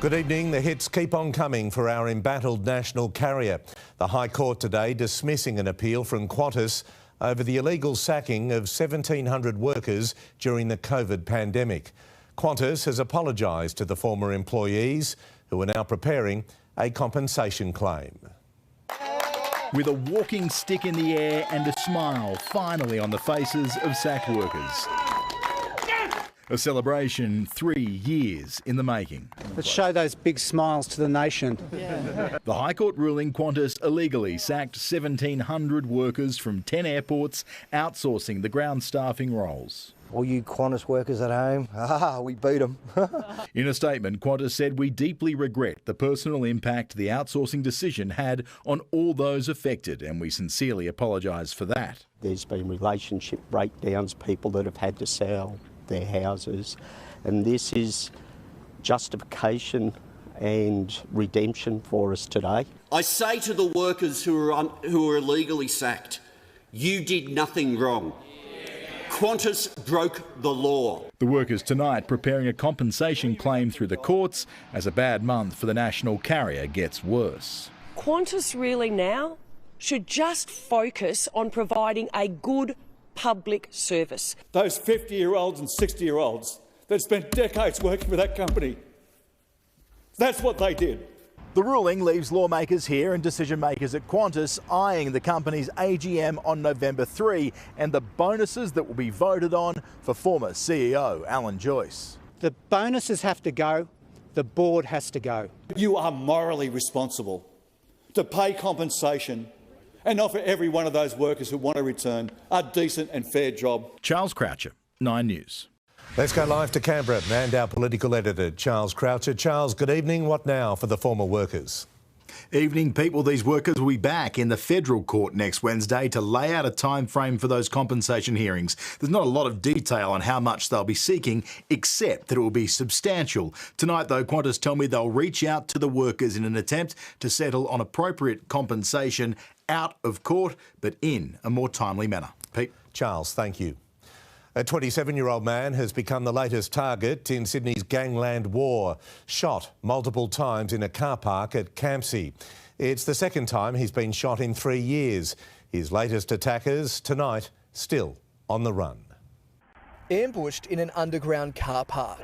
Good evening. The hits keep on coming for our embattled national carrier. The High Court today dismissing an appeal from Qantas over the illegal sacking of 1,700 workers during the COVID pandemic. Qantas has apologised to the former employees who are now preparing a compensation claim. With a walking stick in the air and a smile finally on the faces of sacked workers. A celebration 3 years in the making. Let's show those big smiles to the nation. The High Court ruling Qantas illegally sacked 1,700 workers from 10 airports, outsourcing the ground staffing roles. All you Qantas workers at home, we beat them. In a statement, Qantas said, "We deeply regret the personal impact the outsourcing decision had on all those affected, and we sincerely apologise for that." There's been relationship breakdowns, people that have had to sell their houses, and this is justification and redemption for us today. I say to the workers who are illegally sacked, you did nothing wrong. Qantas broke the law. The workers tonight preparing a compensation claim through the courts as a bad month for the national carrier gets worse. Qantas really now should just focus on providing a good public service. Those 50-year-olds and 60-year-olds that spent decades working for that company, that's what they did. The ruling leaves lawmakers here and decision makers at Qantas eyeing the company's AGM on November 3 and the bonuses that will be voted on for former CEO Alan Joyce. The bonuses have to go, the board has to go. You are morally responsible to pay compensation and offer every one of those workers who want to return a decent and fair job. Charles Croucher, 9 News. Let's go live to Canberra and our political editor, Charles Croucher. Charles, good evening. What now for the former workers? Evening, people. These workers will be back in the federal court next Wednesday to lay out a time frame for those compensation hearings. There's not a lot of detail on how much they'll be seeking, except that it will be substantial. Tonight, though, Qantas tell me they'll reach out to the workers in an attempt to settle on appropriate compensation out of court, but in a more timely manner. Pete? Charles, thank you. A 27-year-old man has become the latest target in Sydney's Gangland war, shot multiple times in a car park at Campsie. It's the second time he's been shot in 3 years. His latest attackers tonight still on the run. Ambushed in an underground car park.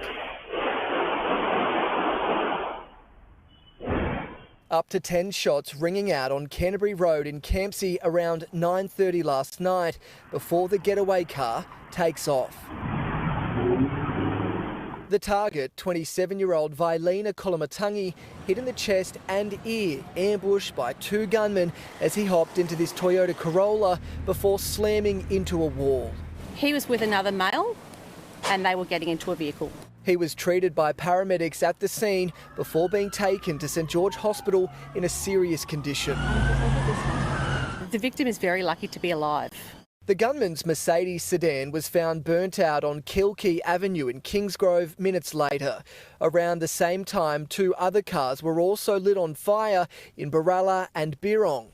Up to 10 shots ringing out on Canterbury Road in Campsie around 9:30 last night before the getaway car takes off. The target, 27-year-old Vailina Kolomatangi, hit in the chest and ear, ambushed by 2 gunmen as he hopped into this Toyota Corolla before slamming into a wall. He was with another male and they were getting into a vehicle. He was treated by paramedics at the scene before being taken to St George Hospital in a serious condition. The victim is very lucky to be alive. The gunman's Mercedes sedan was found burnt out on Kilkee Avenue in Kingsgrove minutes later. Around the same time, 2 other cars were also lit on fire in Baralla and Birong.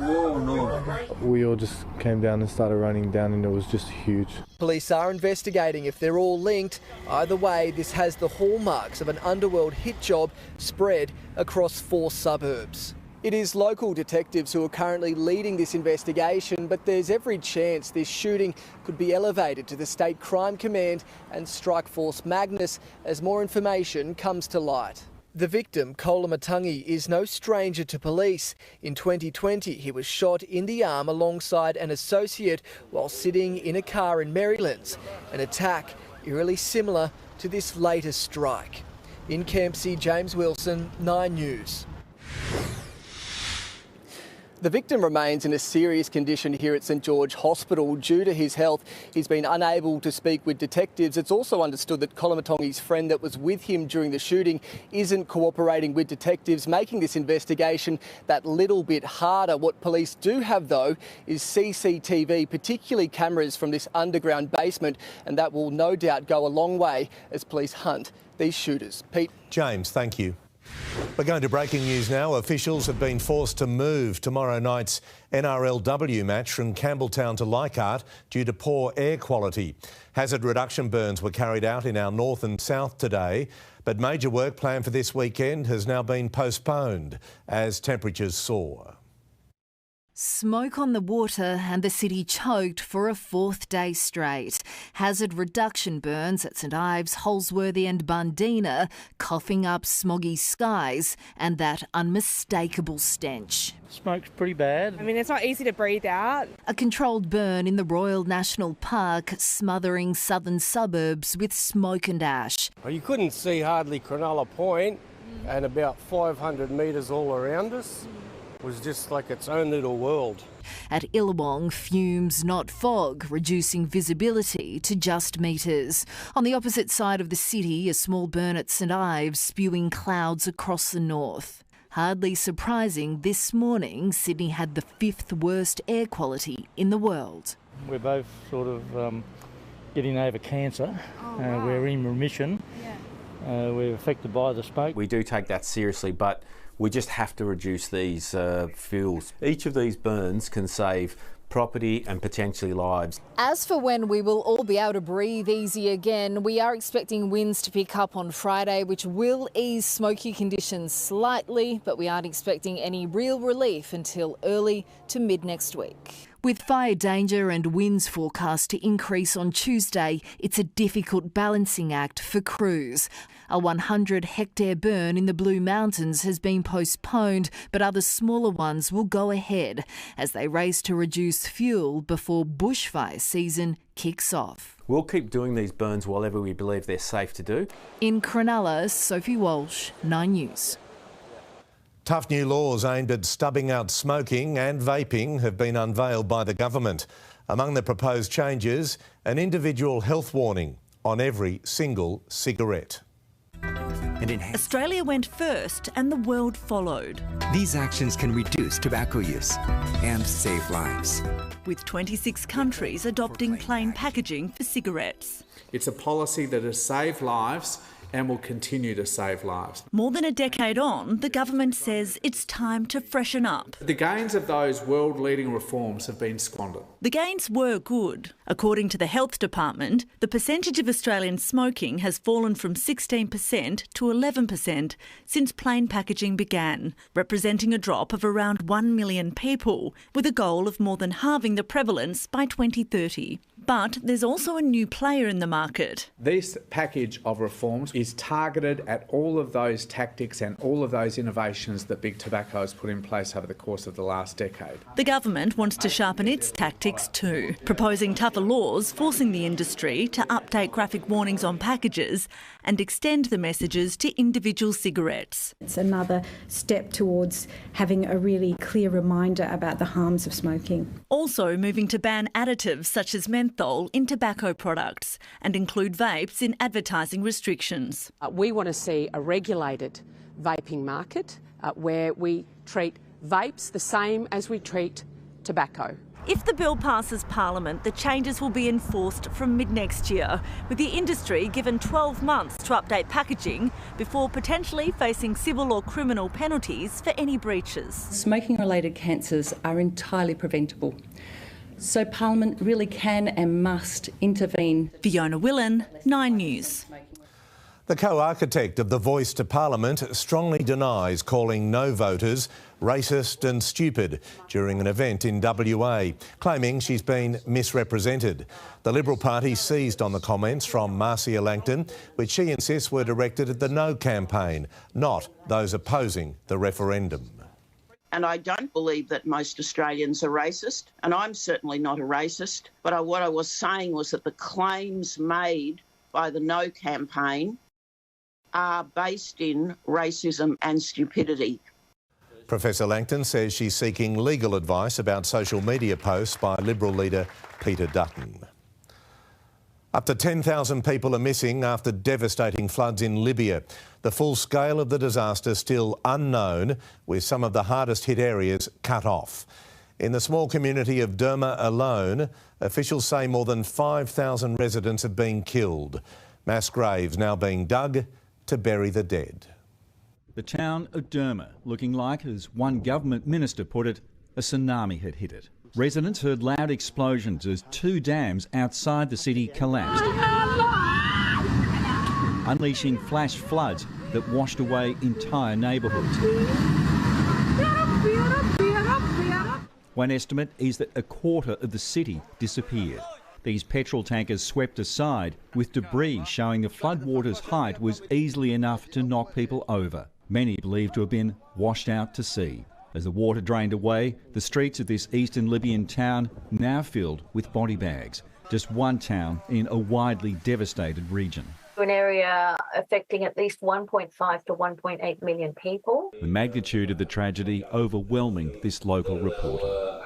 Oh, no. We all just came down and started running down, and it was just huge. Police are investigating if they're all linked. Either way, this has the hallmarks of an underworld hit job spread across 4 suburbs. It is local detectives who are currently leading this investigation, but there's every chance this shooting could be elevated to the State Crime Command and Strike Force Magnus as more information comes to light. The victim, Kolomatangi, is no stranger to police. In 2020, he was shot in the arm alongside an associate while sitting in a car in Marylands, an attack eerily similar to this latest strike. In Campsie, James Wilson, 9 News. The victim remains in a serious condition here at St George Hospital. Due to his health, he's been unable to speak with detectives. It's also understood that Kolomatangi's friend that was with him during the shooting isn't cooperating with detectives, making this investigation that little bit harder. What police do have, though, is CCTV, particularly cameras from this underground basement, and that will no doubt go a long way as police hunt these shooters. Pete? James, thank you. We're going to breaking news now. Officials have been forced to move tomorrow night's NRLW match from Campbelltown to Leichhardt due to poor air quality. Hazard reduction burns were carried out in our north and south today, but major work planned for this weekend has now been postponed as temperatures soar. Smoke on the water and the city choked for a fourth day straight. Hazard reduction burns at St Ives, Holsworthy and Bundina, coughing up smoggy skies and that unmistakable stench. Smoke's pretty bad. I mean, it's not easy to breathe out. A controlled burn in the Royal National Park, smothering southern suburbs with smoke and ash. Well, you couldn't see hardly Cronulla Point, and about 500 metres all around us was just like its own little world. At Illawong, fumes, not fog, reducing visibility to just metres. On the opposite side of the city, a small burn at St Ives spewing clouds across the north. Hardly surprising, this morning Sydney had the 5th worst air quality in the world. We're both sort of getting over cancer. Wow. We're in remission. Yeah. We're affected by the smoke. We do take that seriously, but we just have to reduce these fuels. Each of these burns can save property and potentially lives. As for when we will all be able to breathe easy again, we are expecting winds to pick up on Friday, which will ease smoky conditions slightly, but we aren't expecting any real relief until early to mid next week. With fire danger and winds forecast to increase on Tuesday, it's a difficult balancing act for crews. A 100-hectare burn in the Blue Mountains has been postponed, but other smaller ones will go ahead as they race to reduce fuel before bushfire season kicks off. We'll keep doing these burns wherever we believe they're safe to do. In Cronulla, Sophie Walsh, 9 News. Tough new laws aimed at stubbing out smoking and vaping have been unveiled by the government. Among the proposed changes, an individual health warning on every single cigarette. Australia went first and the world followed. These actions can reduce tobacco use and save lives. With 26 countries adopting plain packaging for cigarettes. It's a policy that has saved lives and will continue to save lives. More than a decade on, the government says it's time to freshen up. The gains of those world-leading reforms have been squandered. The gains were good. According to the Health Department, the percentage of Australians smoking has fallen from 16% to 11% since plain packaging began, representing a drop of around 1 million people, with a goal of more than halving the prevalence by 2030. But there's also a new player in the market. This package of reforms is targeted at all of those tactics and all of those innovations that Big Tobacco has put in place over the course of the last decade. The government wants to sharpen its tactics too, proposing tougher laws forcing the industry to update graphic warnings on packages and extend the messages to individual cigarettes. It's another step towards having a really clear reminder about the harms of smoking. Also moving to ban additives such as menthol in tobacco products and include vapes in advertising restrictions. We want to see a regulated vaping market where we treat vapes the same as we treat tobacco. If the bill passes Parliament, the changes will be enforced from mid-next year, with the industry given 12 months to update packaging before potentially facing civil or criminal penalties for any breaches. Smoking-related cancers are entirely preventable, so Parliament really can and must intervene. Fiona Willan, 9 News. The co-architect of the Voice to Parliament strongly denies calling no voters racist and stupid during an event in WA, claiming she's been misrepresented. The Liberal Party seized on the comments from Marcia Langton, which she insists were directed at the No campaign, not those opposing the referendum. And I don't believe that most Australians are racist, and I'm certainly not a racist. But what I was saying was that the claims made by the No campaign are based in racism and stupidity. Professor Langton says she's seeking legal advice about social media posts by Liberal leader Peter Dutton. Up to 10,000 people are missing after devastating floods in Libya. The full scale of the disaster still unknown, with some of the hardest hit areas cut off. In the small community of Derma alone, officials say more than 5,000 residents have been killed. Mass graves now being dug to bury the dead. The town of Derma looking like, as one government minister put it, a tsunami had hit it. Residents heard loud explosions as 2 dams outside the city collapsed, unleashing flash floods that washed away entire neighbourhoods. One estimate is that a quarter of the city disappeared. These petrol tankers swept aside, with debris showing the floodwater's height was easily enough to knock people over. Many believed to have been washed out to sea. As the water drained away, the streets of this eastern Libyan town now filled with body bags. Just one town in a widely devastated region. An area affecting at least 1.5 to 1.8 million people. The magnitude of the tragedy overwhelming this local reporter.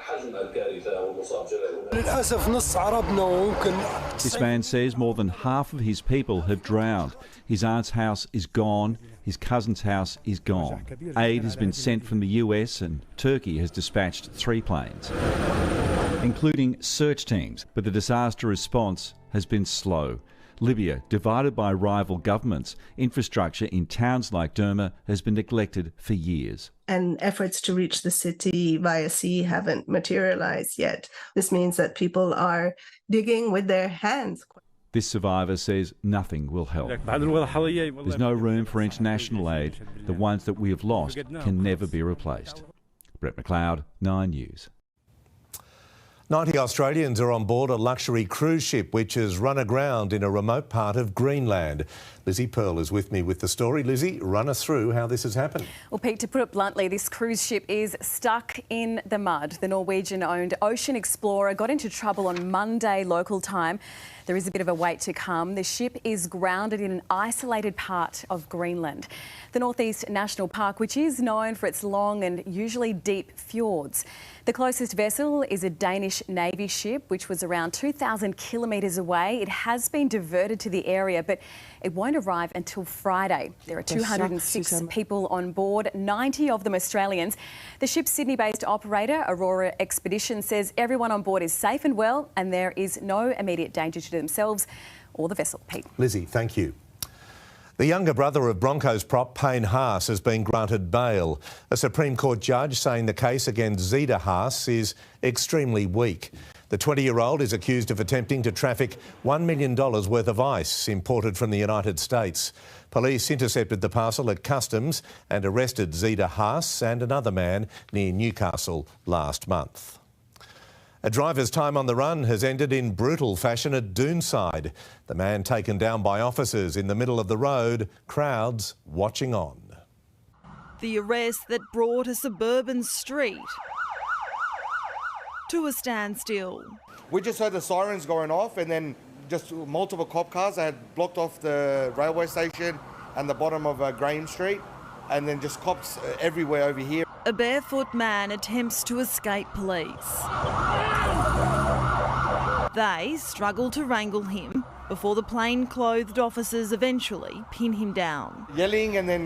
This man says more than half of his people have drowned. His aunt's house is gone. His cousin's house is gone. Aid has been sent from the US and Turkey has dispatched 3 planes, including search teams, but the disaster response has been slow. Libya, divided by rival governments, infrastructure in towns like Derma has been neglected for years. And efforts to reach the city via sea haven't materialised yet. This means that people are digging with their hands. This survivor says nothing will help. There's no room for international aid. The ones that we have lost can never be replaced. Brett McLeod, 9 News. 90 Australians are on board a luxury cruise ship which has run aground in a remote part of Greenland. Lizzie Pearl is with me with the story. Lizzie, run us through how this has happened. Well, Pete, to put it bluntly, this cruise ship is stuck in the mud. The Norwegian-owned Ocean Explorer got into trouble on Monday local time. There is a bit of a wait to come. The ship is grounded in an isolated part of Greenland, the Northeast National Park, which is known for its long and usually deep fjords. The closest vessel is a Danish Navy ship, which was around 2,000 kilometres away. It has been diverted to the area, but it won't arrive until Friday. There are 206 people on board, 90 of them Australians. The ship's Sydney-based operator, Aurora Expedition, says everyone on board is safe and well, and there is no immediate danger to themselves or the vessel. Pete. Lizzie, thank you. The younger brother of Broncos prop Payne Haas has been granted bail. A Supreme Court judge saying the case against Zita Haas is extremely weak. The 20-year-old is accused of attempting to traffic $1 million worth of ice imported from the United States. Police intercepted the parcel at customs and arrested Zita Haas and another man near Newcastle last month. A driver's time on the run has ended in brutal fashion at Doonside. The man taken down by officers in the middle of the road, crowds watching on. The arrest that brought a suburban street to a standstill. We just heard the sirens going off and then just multiple cop cars had blocked off the railway station and the bottom of Graham Street, and then just cops everywhere over here. A barefoot man attempts to escape police. They struggle to wrangle him before the plain-clothed officers eventually pin him down. Yelling, and then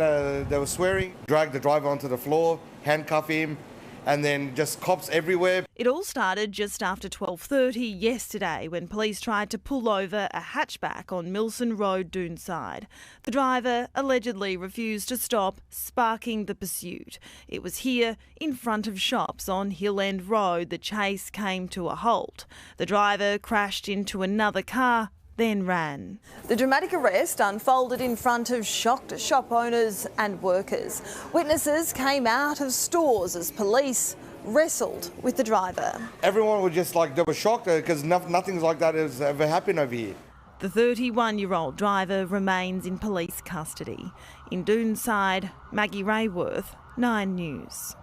they were swearing, dragged the driver onto the floor, handcuff him, and then just cops everywhere. It all started just after 12:30 yesterday when police tried to pull over a hatchback on Milson Road, Doonside. The driver allegedly refused to stop, sparking the pursuit. It was here, in front of shops on Hill End Road, the chase came to a halt. The driver crashed into another car, then ran. The dramatic arrest unfolded in front of shocked shop owners and workers. Witnesses came out of stores as police wrestled with the driver. Everyone was just like, they were shocked because nothing like that has ever happened over here. The 31-year-old driver remains in police custody. In Doonside, Maggie Rayworth, 9 News.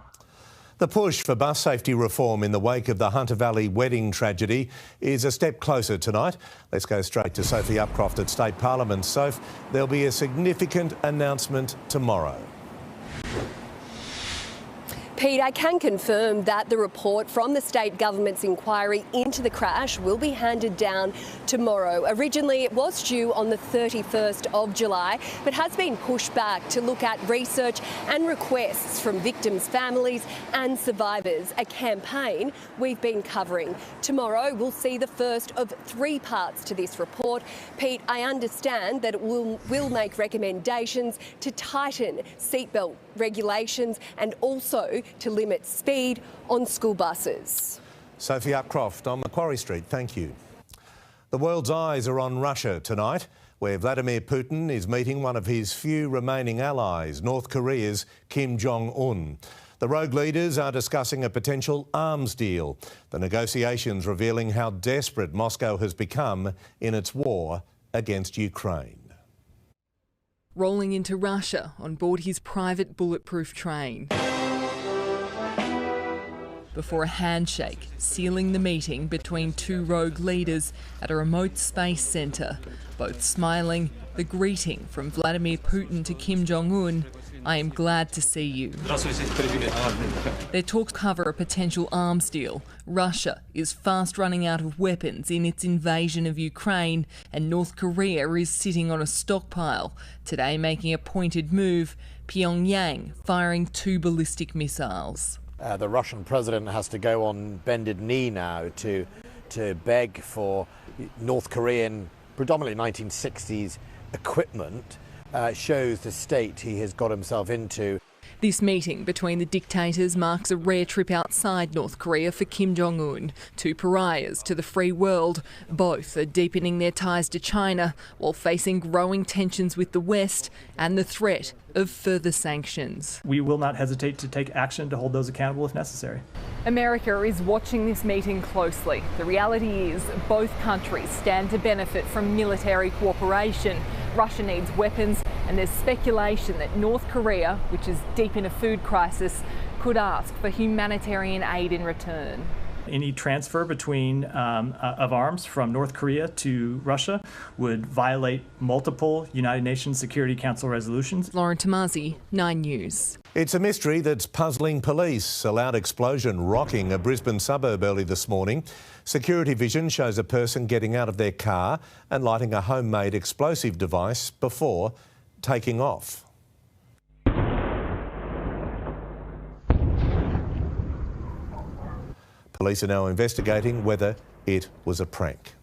The push for bus safety reform in the wake of the Hunter Valley wedding tragedy is a step closer tonight. Let's go straight to Sophie Upcroft at State Parliament. Soph, there'll be a significant announcement tomorrow. Pete, I can confirm that the report from the state government's inquiry into the crash will be handed down tomorrow. Originally, it was due on the 31st of July, but has been pushed back to look at research and requests from victims' families and survivors, a campaign we've been covering. Tomorrow, we'll see the first of 3 parts to this report. Pete, I understand that it will make recommendations to tighten seatbelt regulations and also to limit speed on school buses. Sophie Upcroft on Macquarie Street, thank you. The world's eyes are on Russia tonight, where Vladimir Putin is meeting one of his few remaining allies, North Korea's Kim Jong-un. The rogue leaders are discussing a potential arms deal, the negotiations revealing how desperate Moscow has become in its war against Ukraine. Rolling into Russia on board his private bulletproof train. Before a handshake, sealing the meeting between 2 rogue leaders at a remote space centre, both smiling, the greeting from Vladimir Putin to Kim Jong-un, "I am glad to see you." Their talks cover a potential arms deal. Russia is fast running out of weapons in its invasion of Ukraine, and North Korea is sitting on a stockpile, today making a pointed move, Pyongyang firing 2 ballistic missiles. The Russian president has to go on bended knee now to beg for North Korean, predominantly 1960s equipment. Shows the state he has got himself into. This meeting between the dictators marks a rare trip outside North Korea for Kim Jong-un, 2 pariahs to the free world. Both are deepening their ties to China while facing growing tensions with the West and the threat of further sanctions. We will not hesitate to take action to hold those accountable if necessary. America is watching this meeting closely. The reality is both countries stand to benefit from military cooperation. Russia needs weapons, and there's speculation that North Korea, which is deep in a food crisis, could ask for humanitarian aid in return. Any transfer between of arms from North Korea to Russia would violate multiple United Nations Security Council resolutions. Lauren Tomasi, 9 News. It's a mystery that's puzzling police. A loud explosion rocking a Brisbane suburb early this morning. Security vision shows a person getting out of their car and lighting a homemade explosive device before taking off. Police are now investigating whether it was a prank.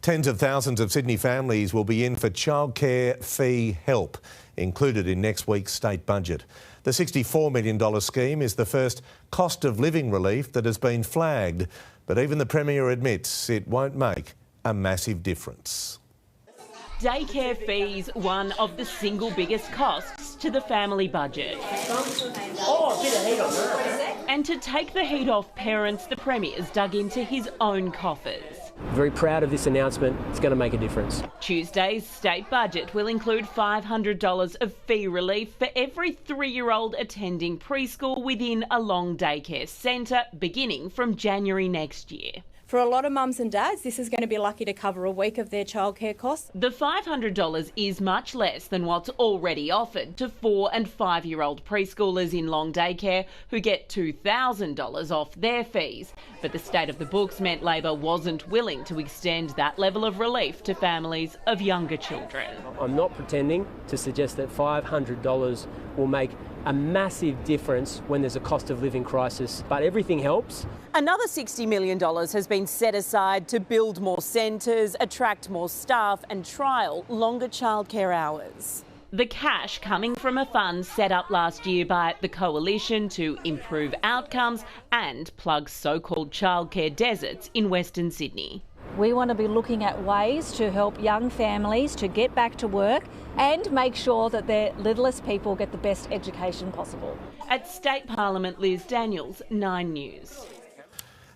Tens of thousands of Sydney families will be in for childcare fee help, included in next week's state budget. The $64 million scheme is the first cost of living relief that has been flagged, but even the Premier admits it won't make a massive difference. Daycare fees, one of the single biggest costs to the family budget. Oh, a bit of heat on that. And to take the heat off parents, the Premier's dug into his own coffers. Very proud of this announcement. It's going to make a difference. Tuesday's state budget will include $500 of fee relief for every 3-year-old attending preschool within a long daycare centre, beginning from January next year. For a lot of mums and dads, this is going to be lucky to cover a week of their childcare costs. The $500 is much less than what's already offered to 4- and 5-year-old preschoolers in long daycare who get $2,000 off their fees. But the state of the books meant Labor wasn't willing to extend that level of relief to families of younger children. I'm not pretending to suggest that $500 will make a massive difference when there's a cost of living crisis, but everything helps. Another $60 million has been set aside to build more centres, attract more staff and trial longer childcare hours. The cash coming from a fund set up last year by the Coalition to improve outcomes and plug so-called childcare deserts in Western Sydney. We want to be looking at ways to help young families to get back to work and make sure that their littlest people get the best education possible. At State Parliament, Liz Daniels, 9 News.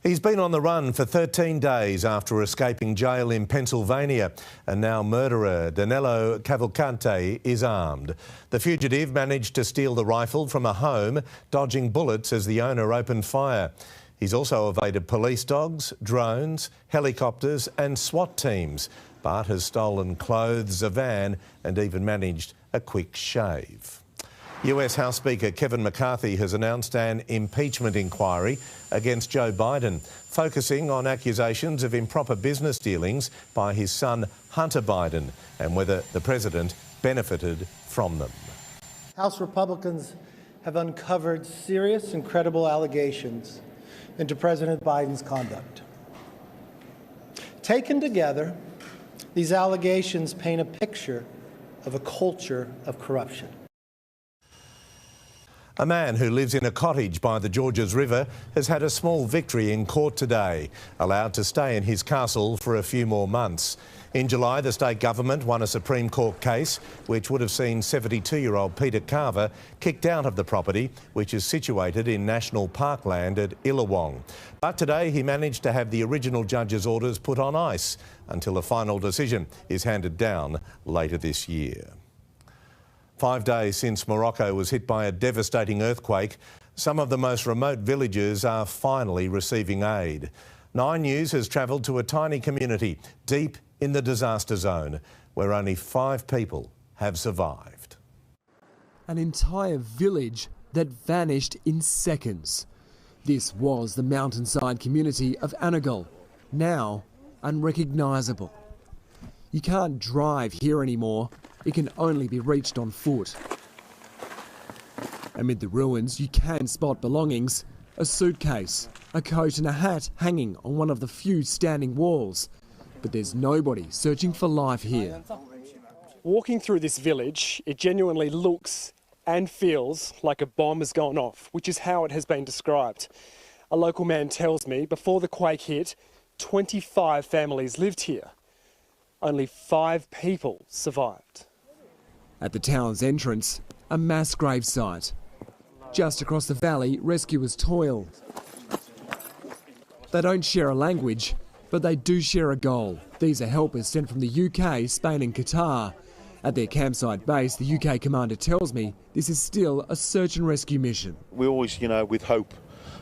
He's been on the run for 13 days after escaping jail in Pennsylvania, and now murderer Danilo Cavalcante is armed. The fugitive managed to steal the rifle from a home, dodging bullets as the owner opened fire. He's also evaded police dogs, drones, helicopters and SWAT teams, but has stolen clothes, a van and even managed a quick shave. US House Speaker Kevin McCarthy has announced an impeachment inquiry against Joe Biden, focusing on accusations of improper business dealings by his son Hunter Biden and whether the president benefited from them. House Republicans have uncovered serious and credible allegations into President Biden's conduct. Taken together, these allegations paint a picture of a culture of corruption. A man who lives in a cottage by the Georges River has had a small victory in court today, allowed to stay in his castle for a few more months. In July, the state government won a Supreme Court case which would have seen 72-year-old Peter Carver kicked out of the property, which is situated in national parkland at Illawong. But today he managed to have the original judge's orders put on ice until a final decision is handed down later this year. 5 days since Morocco was hit by a devastating earthquake, some of the most remote villages are finally receiving aid. 9 News has travelled to a tiny community deep in the disaster zone where only 5 people have survived. An entire village that vanished in seconds. This was the mountainside community of Anagal, now unrecognisable. You can't drive here anymore. It can only be reached on foot. Amid the ruins, you can spot belongings: a suitcase, a coat and a hat hanging on one of the few standing walls. But there's nobody searching for life here. Walking through this village, it genuinely looks and feels like a bomb has gone off, which is how it has been described. A local man tells me before the quake hit, 25 families lived here. Only 5 people survived. At the town's entrance, a mass grave site. Just across the valley, rescuers toil. They don't share a language, but they do share a goal. These are helpers sent from the UK, Spain and Qatar. At their campsite base, the UK commander tells me this is still a search and rescue mission. We always, with hope.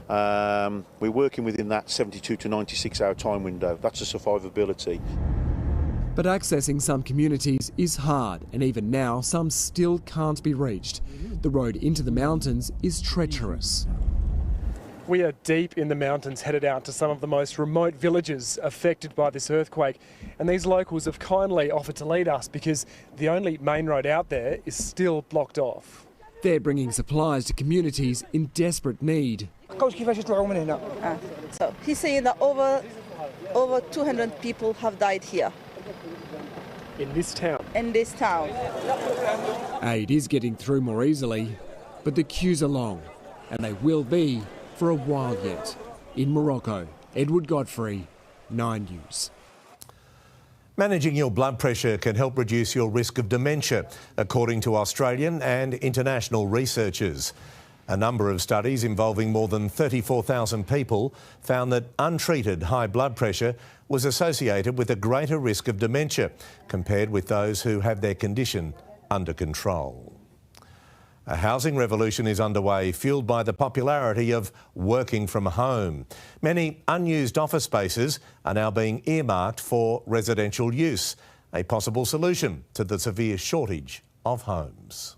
We're working within that 72 to 96 hour time window. That's a survivability. But accessing some communities is hard, and even now some still can't be reached. The road into the mountains is treacherous. We are deep in the mountains, headed out to some of the most remote villages affected by this earthquake, and these locals have kindly offered to lead us because the only main road out there is still blocked off. They're bringing supplies to communities in desperate need. So he's saying that over 200 people have died here. In this town? In this town. Aid is getting through more easily, but the queues are long, and they will be for a while yet. In Morocco, Edward Godfrey, 9 News. Managing your blood pressure can help reduce your risk of dementia, according to Australian and international researchers. A number of studies involving more than 34,000 people found that untreated high blood pressure was associated with a greater risk of dementia compared with those who have their condition under control. A housing revolution is underway, fuelled by the popularity of working from home. Many unused office spaces are now being earmarked for residential use, a possible solution to the severe shortage of homes.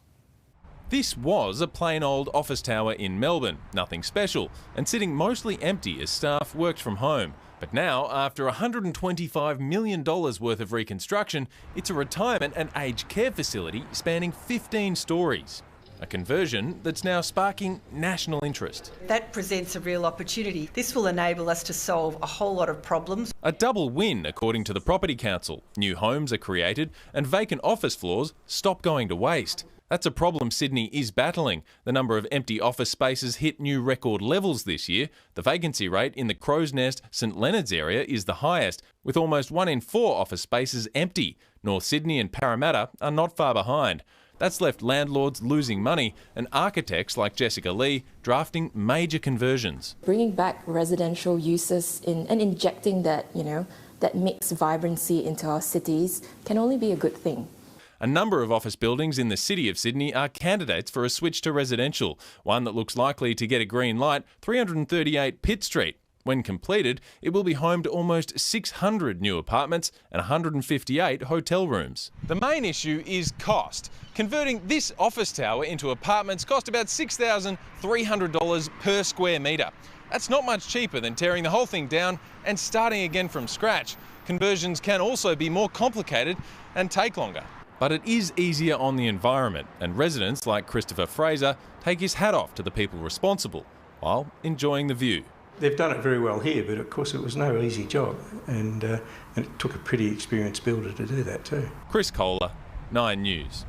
This was a plain old office tower in Melbourne, nothing special, and sitting mostly empty as staff worked from home. But now, after $125 million worth of reconstruction, it's a retirement and aged care facility spanning 15 stories. A conversion that's now sparking national interest. That presents a real opportunity. This will enable us to solve a whole lot of problems. A double win, according to the Property Council. New homes are created and vacant office floors stop going to waste. That's a problem Sydney is battling. The number of empty office spaces hit new record levels this year. The vacancy rate in the Crow's Nest, St Leonard's area is the highest, with almost 1 in 4 office spaces empty. North Sydney and Parramatta are not far behind. That's left landlords losing money and architects like Jessica Lee drafting major conversions. Bringing back residential uses and injecting that, that mixed vibrancy into our cities can only be a good thing. A number of office buildings in the city of Sydney are candidates for a switch to residential. One that looks likely to get a green light, 338 Pitt Street. When completed, it will be home to almost 600 new apartments and 158 hotel rooms. The main issue is cost. Converting this office tower into apartments cost about $6,300 per square metre. That's not much cheaper than tearing the whole thing down and starting again from scratch. Conversions can also be more complicated and take longer. But it is easier on the environment, and residents like Christopher Fraser take his hat off to the people responsible while enjoying the view. They've done it very well here, but of course it was no easy job, and it took a pretty experienced builder to do that too. Chris Kohler, 9 News.